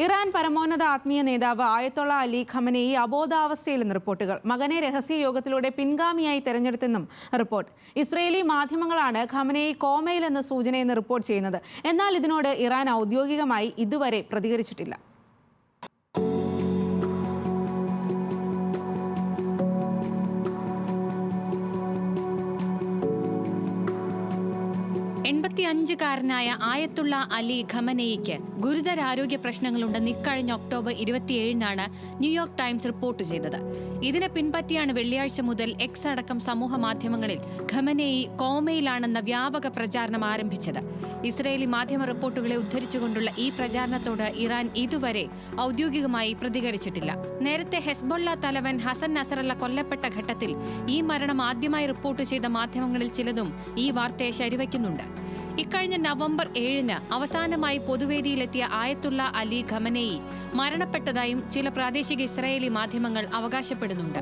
Iran പരമോന്നത ആത്മീയ നേതാവ് ആയത്തുള്ള അലി ഖമനേയി അബോധാവസ്ഥയിലെന്ന് റിപ്പോർട്ടുകൾ. മകനെ രഹസ്യ യോഗത്തിലൂടെ പിൻഗാമിയായി തെരഞ്ഞെടുത്തെന്നും റിപ്പോർട്ട്. ഇസ്രയേലി മാധ്യമങ്ങളാണ് ഖമനേയി കോമയിലെന്ന സൂചനയെന്ന് റിപ്പോർട്ട് ചെയ്യുന്നത്. എന്നാൽ ഇതിനോട് ഇറാൻ ഔദ്യോഗികമായി ഇതുവരെ പ്രതികരിച്ചിട്ടില്ല. ായ ആയത്തുള്ള അലി ഖമനേയിക്ക് ഗുരുതര ആരോഗ്യ പ്രശ്നങ്ങളുണ്ടെന്ന് ഇക്കഴിഞ്ഞ ഒക്ടോബർ 27-നാണ് ന്യൂയോർക്ക് ടൈംസ് റിപ്പോർട്ട് ചെയ്തത്. ഇതിനെ പിൻപറ്റിയാണ് വെള്ളിയാഴ്ച മുതൽ എക്സ് അടക്കം സമൂഹ മാധ്യമങ്ങളിൽ ഖമനേയി കോമയിലാണെന്ന വ്യാപക പ്രചാരണം ആരംഭിച്ചത്. ഇസ്രയേലി മാധ്യമ റിപ്പോർട്ടുകളെ ഉദ്ധരിച്ചുകൊണ്ടുള്ള ഈ പ്രചാരണത്തോട് ഇറാൻ ഇതുവരെ ഔദ്യോഗികമായി പ്രതികരിച്ചിട്ടില്ല. നേരത്തെ ഹെസ്ബൊള്ള തലവൻ ഹസൻ നസറല്ല കൊല്ലപ്പെട്ട ഘട്ടത്തിൽ ഈ മരണം ആദ്യമായി റിപ്പോർട്ട് ചെയ്ത മാധ്യമങ്ങളിൽ ചിലതും ഈ വാർത്തയെ ശരിവയ്ക്കുന്നുണ്ട്. ഇക്കഴിഞ്ഞ നവംബർ 7-ന് അവസാനമായി പൊതുവേദിയിലെത്തിയ ആയത്തുള്ള അലി ഖമനേയി മരണപ്പെട്ടതായും ചില പ്രാദേശിക ഇസ്രായേലി മാധ്യമങ്ങൾ അവകാശപ്പെടുന്നുണ്ട്.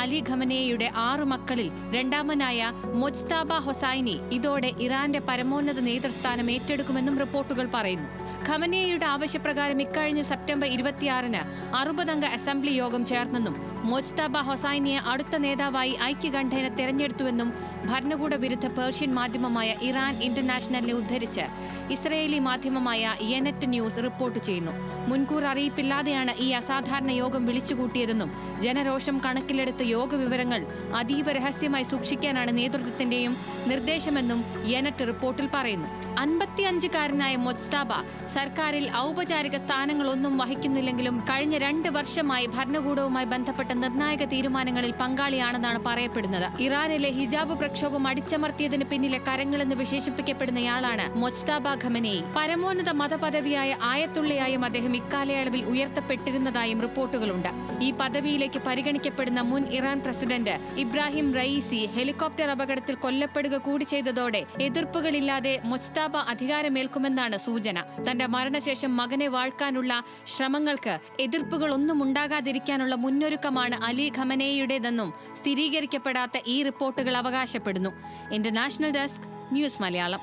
അലി ഖമനേയിയുടെ 6 മക്കളിൽ രണ്ടാമനായ മൊജ്താബ ഹൊസൈനി ഇതോടെ ഇറാന്റെ പരമോന്നത നേതൃസ്ഥാനം ഏറ്റെടുക്കുമെന്നും റിപ്പോർട്ടുകൾ പറയുന്നു. ഖമനേയിയുടെ ആവശ്യപ്രകാരം ഇക്കഴിഞ്ഞ സെപ്റ്റംബർ 26-ന് 60-അംഗ അസംബ്ലി യോഗം ചേർന്നെന്നും മൊജ്താബ ഹൊസൈനിയെ അടുത്ത നേതാവായി ഐക്യകണ്ഠേന തെരഞ്ഞെടുത്തുവെന്നും ഭരണകൂട വിരുദ്ധ പേർഷ്യൻ മാധ്യമമായ ഇറാൻ ഇന്റർനാഷണലിനെ ഉദ്ധരിച്ച് ഇസ്രയേലി മാധ്യമമായ യെനെറ്റ് ന്യൂസ് റിപ്പോർട്ട് ചെയ്യുന്നു. മുൻകൂർ അറിയിപ്പില്ലാതെയാണ് ഈ അസാധാരണ യോഗം വിളിച്ചുകൂട്ടിയതെന്നും ജനരോഷം കണക്കിലെടുത്ത യോഗ വിവരങ്ങൾ അതീവ രഹസ്യമായി സൂക്ഷിക്കാനാണ് നേതൃത്വത്തിന്റെയും നിർദ്ദേശമെന്നും യെനെറ്റ് റിപ്പോർട്ടിൽ പറയുന്നു. 55-കാരനായ മൊജ്താബ സർക്കാരിൽ ഔപചാരിക സ്ഥാനങ്ങളൊന്നും വഹിക്കുന്നില്ലെങ്കിലും കഴിഞ്ഞ 2 വർഷമായി ഭരണകൂടവുമായി ബന്ധപ്പെട്ട നിർണായക തീരുമാനങ്ങളിൽ പങ്കാളിയാണെന്നാണ് പറയപ്പെടുന്നത്. ഇറാനിലെ ഹിജാബ് പ്രക്ഷോഭം അടിച്ചമർത്തിയതിന് പിന്നിലെ കരങ്ങളെന്ന് വിശേഷിപ്പിക്കപ്പെടുന്നയാളാണ് മൊജ്താബ ഖമനേയി. പരമോന്നത മതപദവിയായ ആയത്തുള്ളയായും അദ്ദേഹം ഇക്കാലയളവിൽ ഉയർത്തപ്പെട്ടിരുന്നതായും റിപ്പോർട്ടുകളുണ്ട്. ഈ പദവിയിലേക്ക് പരിഗണിക്കപ്പെടുന്ന മുൻ Iran president Ibrahim Raisi helicopter അപകടത്തിൽ കൊല്ലപ്പെടുക കൂടി ചെയ്തതോടെ എതിർപ്പുകളില്ലാതെ മൊജ്താബ അധികാരമേൽക്കുമെന്നാണ് സൂചന. തന്റെ മരണശേഷം മകനെ വാഴ്ക്കാനുള്ള ശ്രമങ്ങൾക്ക് എതിർപ്പുകളൊന്നും ഉണ്ടാകാതിരിക്കാനുള്ള മുന്നൊരുക്കമാണ് അലി ഖമനേയിയുടേതെന്നും സ്ഥിരീകരിക്കപ്പെടാത്ത ഈ റിപ്പോർട്ടുകൾ അവകാശപ്പെടുന്നു. International desk, news Malayalam.